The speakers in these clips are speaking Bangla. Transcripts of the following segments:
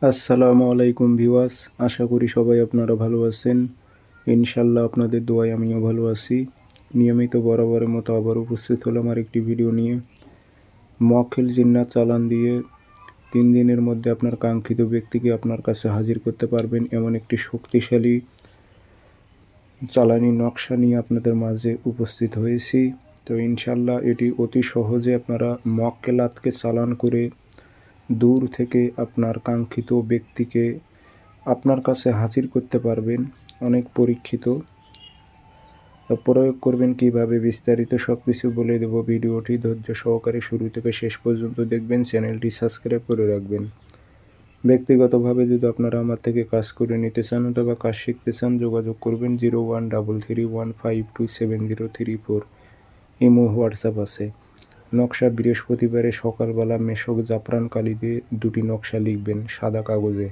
আসসালামু আলাইকুম ভিউয়ার্স, আশা করি সবাই আপনারা ভালো আছেন। ইনশাল্লাহ আপনাদের দোয়ায় আমিও ভালো আছি। নিয়মিত বরাবরের মতো আবার উপস্থিত হলাম আর একটি ভিডিও নিয়ে। মক্কেল জিন্নাত চালান দিয়ে 3 দিনের মধ্যে আপনার কাঙ্ক্ষিত ব্যক্তিকে আপনার কাছে হাজির করতে পারবেন এমন একটি শক্তিশালী চালানি নকশা নিয়ে আপনাদের মাঝে উপস্থিত হয়েছি। তো ইনশাল্লাহ এটি অতি সহজে আপনারা মক্কেলাতকে চালান করে দূর থেকে আপনার কাঙ্ক্ষিত ব্যক্তিকে আপনার কাছে হাজির করতে পারবেন। অনেক পরীক্ষিত। প্রয়োগ করবেন কিভাবে বিস্তারিত সব কিছু বলে দেব। ভিডিওটি ধৈর্য সহকারে শুরু থেকে শেষ পর্যন্ত দেখবেন, চ্যানেলটি সাবস্ক্রাইব করে রাখবেন। ব্যক্তিগতভাবে যদি আপনারা আমার থেকে কাজ করে নিতে চান অথবা কাজ শিখতে চান, যোগাযোগ করবেন 0133152703 ইমো হোয়াটসঅ্যাপ আছে। নকশা বৃহস্পতিবারে সকালবেলা মেশক জাফরান কালি দিয়ে 2টি নকশা লিখবেন সাদা কাগজে।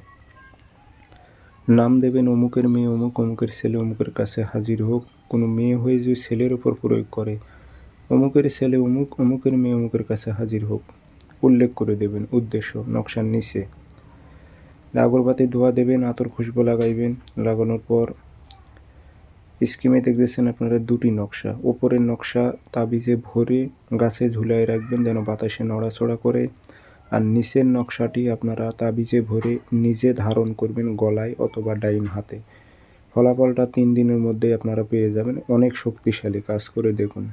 নাম দেবেন অমুকের মেয়ে অমুক, অমুকের ছেলে অমুকের কাছে হাজির হোক। কোনো মেয়ে হয়ে যদি ছেলের ওপর প্রয়োগ করে, অমুকের ছেলে অমুক, অমুকের মেয়ে অমুকের কাছে হাজির হোক উল্লেখ করে দেবেন উদ্দেশ্য নকশার নিচে। আগরবাতি ধোয়া দেবেন, আতর খুশবু লাগাইবেন। লাগানোর পর স্কিমে দেখতেছেন আপনারা 2টি নকশা। ওপরের নকশা তাবিজে ভরে গাছে ঝুলাই রাখবেন যেন বাতাসে নড়াচড়া করে, আর নিচের নকশাটি আপনারা তাবিজে ভরে নিজে ধারণ করবেন গলায় অথবা ডাইন হাতে। ফলাফলটা 3 দিনের মধ্যেই আপনারা পেয়ে যাবেন। অনেক শক্তিশালী, কাজ করে দেখুন।